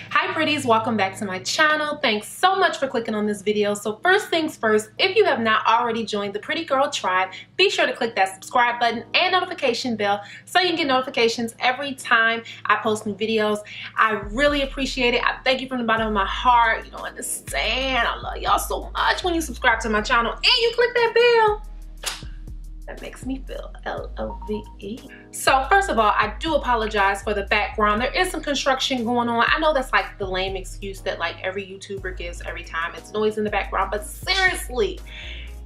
Hi pretties, welcome back to my channel. Thanks so much for clicking on this video. So first things first, if you have not already joined the Pretty Girl Tribe, be sure to click that subscribe button and notification bell so you can get notifications every time I post new videos. I really appreciate it. I thank you from the bottom of my heart. You don't understand. I love y'all so much when you subscribe to my channel and you click that bell. That makes me feel L-O-V-E. So first of all, I do apologize for the background. There is some construction going on. I know that's like the lame excuse that like every YouTuber gives every time it's noise in the background, but seriously,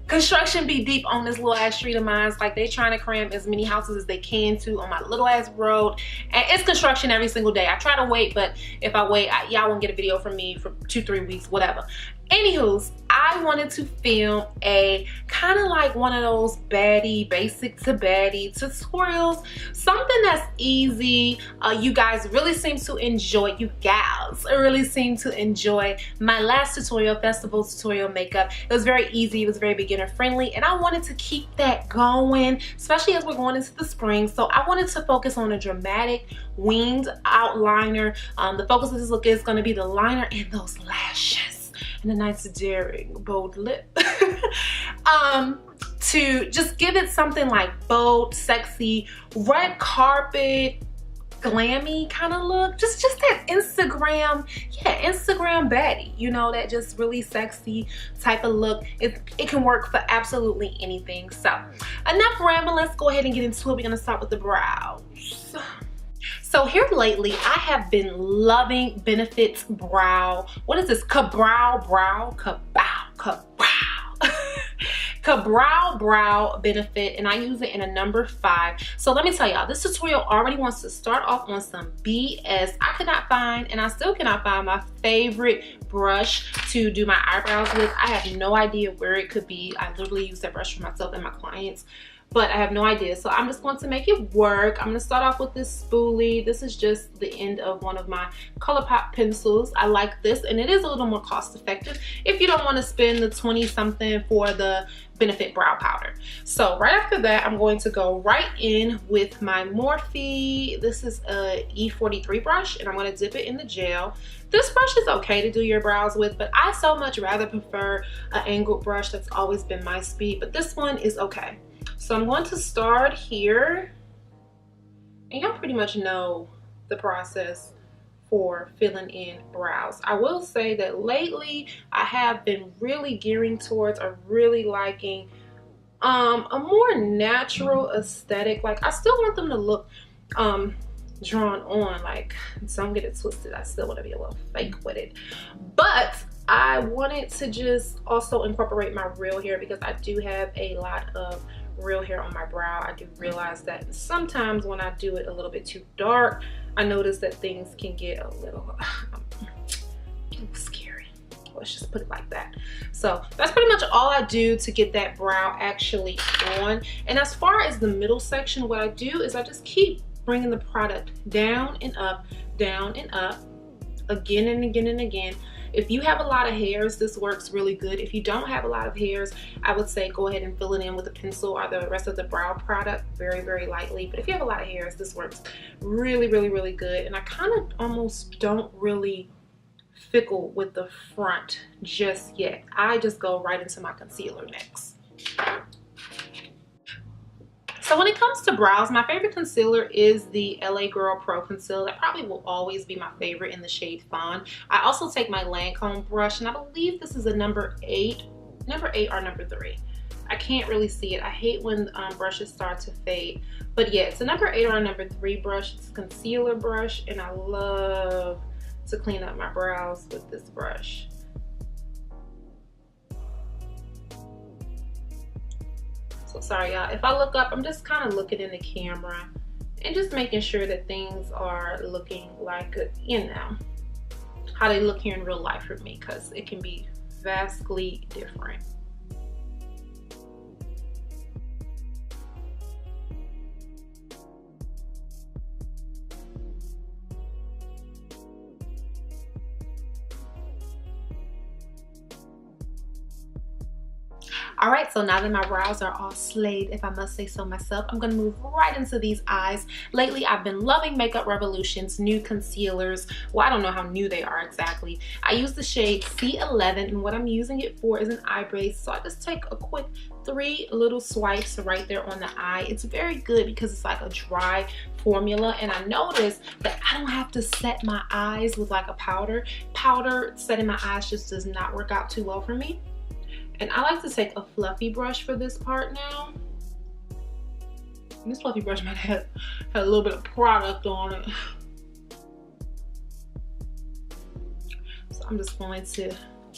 construction be deep on this little ass street of mine. Like they trying to cram as many houses as they can to on my little ass road, and it's construction every single day. I try to wait, but if I wait, y'all won't get a video from me for 2-3 weeks, whatever. Anywho's, I wanted to film a kind of like one of those baddie, basic to baddie tutorials. Something that's easy. You guys really seem to enjoy, you gals really seem to enjoy my last tutorial, festival tutorial makeup. It was very easy, it was very beginner friendly, and I wanted to keep that going, especially as we're going into the spring. So I wanted to focus on a dramatic winged outliner. The focus of this look is going to be the liner and those lashes and a nice daring bold lip to just give it something like bold, sexy, red carpet, glammy kind of look. Just that Instagram, yeah, Instagram baddie, you know, that just really sexy type of look. It can work for absolutely anything. So enough rambling, let's go ahead and get into it. We're gonna start with the brows. So here lately, I have been loving Benefit's brow. What is this? Cabrow brow Benefit, and I use it in a number 5. So let me tell y'all, this tutorial already wants to start off on some BS. I could not find, and I still cannot find, my favorite brush to do my eyebrows with. I have no idea where it could be. I literally use that brush for myself and my clients, but I have no idea. So I'm just going to make it work. I'm gonna start off with this spoolie. This is just the end of one of my ColourPop pencils. I like this, and it is a little more cost effective if you don't want to spend the 20 something for the Benefit brow powder. So right after that, I'm going to go right in with my Morphe. This is a E43 brush, and I'm gonna dip it in the gel. This brush is okay to do your brows with, but I so much rather prefer an angled brush. That's always been my speed, but this one is okay. So I'm going to start here, and y'all pretty much know the process for filling in brows. I will say that lately I have been really gearing towards or really liking a more natural aesthetic. Like I still want them to look drawn on, like, don't get it twisted, I still want to be a little fake with it, but I wanted to just also incorporate my real hair because I do have a lot of real hair on my brow. I do realize that sometimes when I do it a little bit too dark, I notice that things can get a little scary. Let's just put it like that. So that's pretty much all I do to get that brow actually on. And as far as the middle section, what I do is I just keep bringing the product down and up, again and again and again. If you have a lot of hairs, this works really good. If you don't have a lot of hairs, I would say go ahead and fill it in with a pencil or the rest of the brow product very, very lightly. But if you have a lot of hairs, this works really, really, really good. And I kind of almost don't really fickle with the front just yet. I just go right into my concealer next. So when it comes to brows, my favorite concealer is the LA Girl Pro Concealer. That probably will always be my favorite in the shade Fawn. I also take my Lancome brush, and I believe this is a number 8 or number 3. I can't really see it. I hate when brushes start to fade. But yeah, it's a number 8 or a number 3 brush. It's a concealer brush, and I love to clean up my brows with this brush. So sorry y'all, if I look up, I'm just kind of looking in the camera and just making sure that things are looking like, you know, how they look here in real life for me, because it can be vastly different. All right, so now that my brows are all slayed, if I must say so myself, I'm gonna move right into these eyes. Lately, I've been loving Makeup Revolution's new concealers. Well, I don't know how new they are exactly. I use the shade C11, and what I'm using it for is an eye base. So I just take a quick 3 little swipes right there on the eye. It's very good because it's like a dry formula, and I noticed that I don't have to set my eyes with like a powder. Powder setting my eyes just does not work out too well for me. And I like to take a fluffy brush for this part now. And this fluffy brush might have had a little bit of product on it. So I'm just going to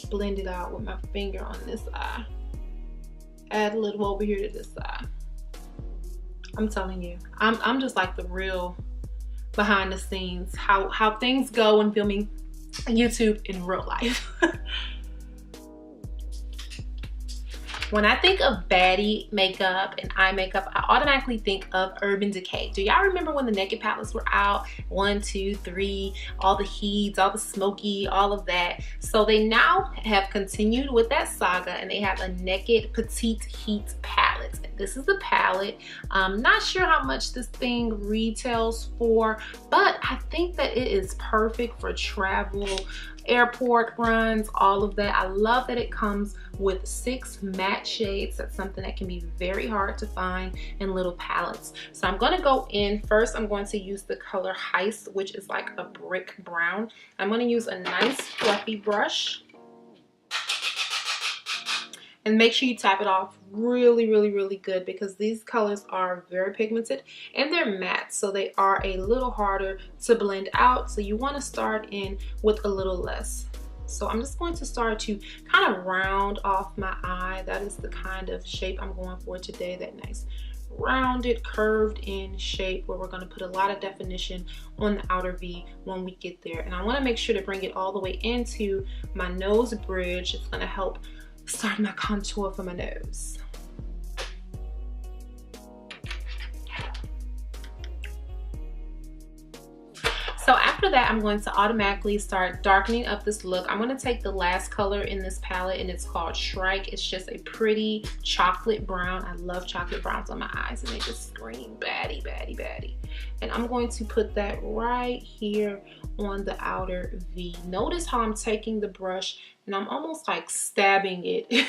blend it out with my finger on this eye. Add a little over here to this side. I'm telling you, I'm just like the real behind the scenes, how things go when filming YouTube in real life. When I think of Baddie makeup and eye makeup, I automatically think of Urban Decay. Do y'all remember when the Naked palettes were out? 1, 2, 3, all the heats, all the smoky, all of that. So they now have continued with that saga, and they have a Naked Petite Heat palette. This is the palette. I'm not sure how much this thing retails for, but I think that it is perfect for travel, airport runs, all of that. I love that it comes with 6 matte shades. That's something that can be very hard to find in little palettes. So I'm going to go in first. I'm going to use the color Heist, which is like a brick brown. I'm going to use a nice fluffy brush. And make sure you tap it off really, really, really good, because these colors are very pigmented and they're matte, so they are a little harder to blend out. So you want to start in with a little less. So I'm just going to start to kind of round off my eye. That is the kind of shape I'm going for today, that nice rounded, curved in shape where we're going to put a lot of definition on the outer V when we get there. And I want to make sure to bring it all the way into my nose bridge. It's going to help start my contour for my nose. So after that, I'm going to automatically start darkening up this look. I'm going to take the last color in this palette, and it's called Shrike. It's just a pretty chocolate brown. I love chocolate browns on my eyes, and they just scream Baddie, Baddie, Baddie. And I'm going to put that right here on the outer V. Notice how I'm taking the brush and I'm almost like stabbing it.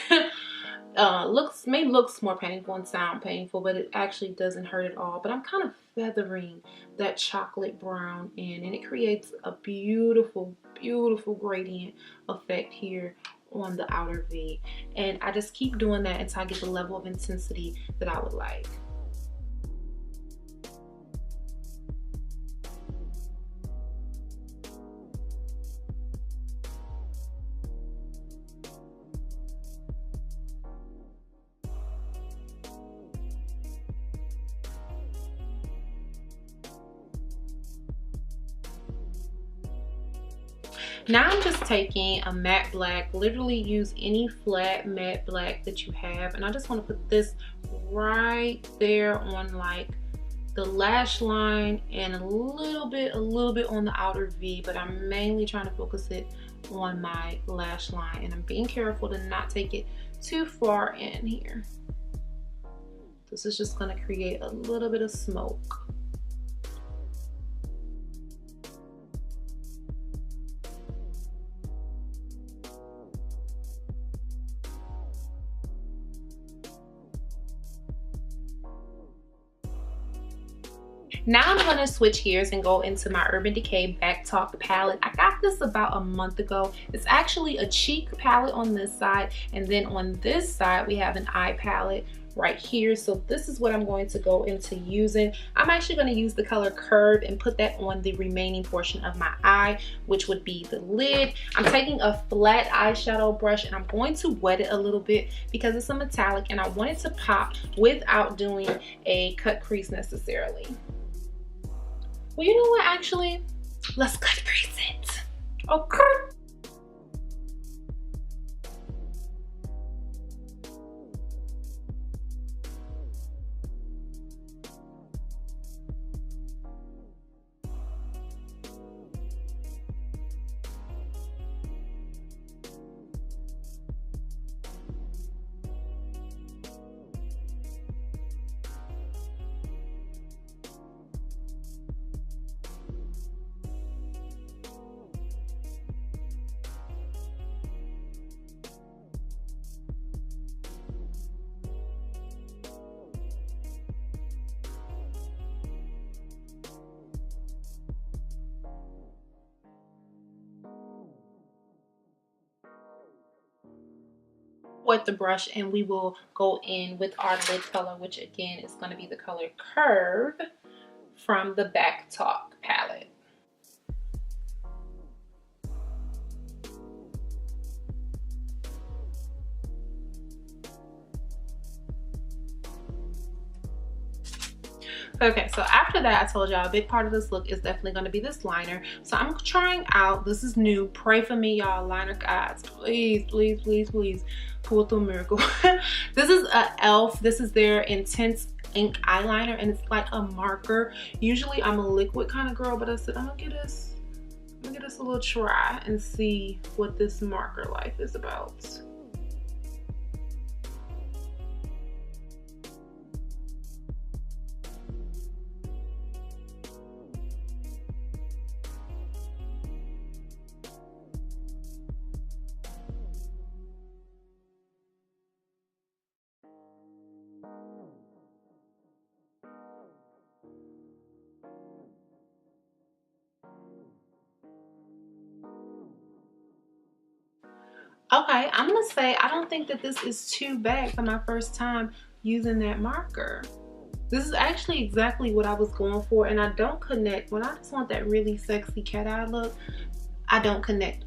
Looks more painful and sound painful, but it actually doesn't hurt at all. But I'm kind of feathering that chocolate brown in, and it creates a beautiful, beautiful gradient effect here on the outer V. And I just keep doing that until I get the level of intensity that I would like. Now I'm just taking a matte black. Literally use any flat matte black that you have, and I just want to put this right there on like the lash line and a little bit on the outer V, but I'm mainly trying to focus it on my lash line, and I'm being careful to not take it too far in here. This is just going to create a little bit of smoke. Now I'm going to switch gears and go into my Urban Decay Back Talk palette. I got this about a month ago. It's actually a cheek palette on this side, and then on this side we have an eye palette right here. So this is what I'm going to go into using. I'm actually going to use the color Curve and put that on the remaining portion of my eye, which would be the lid. I'm taking a flat eyeshadow brush and I'm going to wet it a little bit because it's a metallic and I want it to pop without doing a cut crease necessarily. Well, you know what, actually, let's cut crease it. Okay. with the brush and we will go in with our lid color, which again is going to be the color Curve from the Back Talk palette. Okay, so after that, I told y'all a big part of this look is definitely going to be this liner. So I'm trying out, this is new, pray for me y'all, liner guys, please, please, please, please, pull through a miracle. This is a e.l.f. This is their Intense Ink eyeliner, and it's like a marker. Usually I'm a liquid kind of girl, but I said I'm gonna give this a little try and see what this marker life is about. Okay, I'm gonna say I don't think that this is too bad for my first time using that marker. This is actually exactly what I was going for, and I don't connect. When I just want that really sexy cat eye look, I don't connect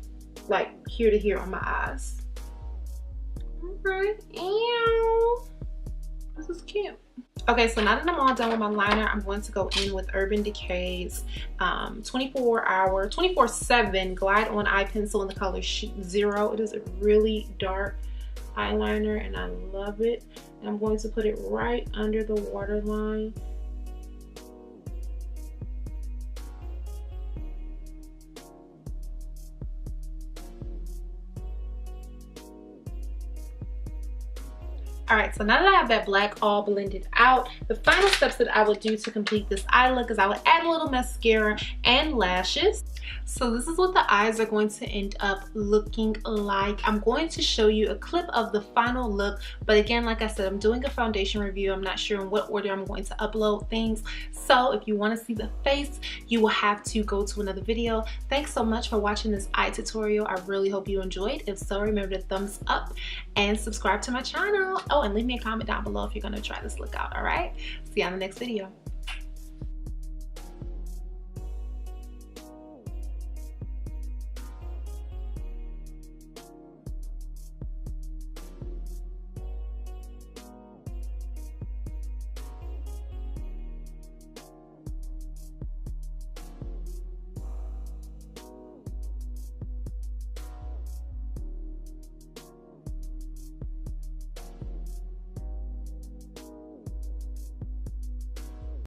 like here to here on my eyes. Alright, ew. This is cute. Okay, so now that I'm all done with my liner, I'm going to go in with Urban Decay's 24/7 Glide On Eye Pencil in the color Zero. It is a really dark eyeliner and I love it. And I'm going to put it right under the waterline. Alright, so now that I have that black all blended out, the final steps that I would do to complete this eye look is I would add a little mascara and lashes. So this is what the eyes are going to end up looking like. I'm going to show you a clip of the final look, but again, like I said, I'm doing a foundation review. I'm not sure in what order I'm going to upload things. So if you want to see the face, you will have to go to another video. Thanks so much for watching this eye tutorial. I really hope you enjoyed. If so, remember to thumbs up and subscribe to my channel. Oh, and leave me a comment down below if you're going to try this look out, all right? See you on the next video.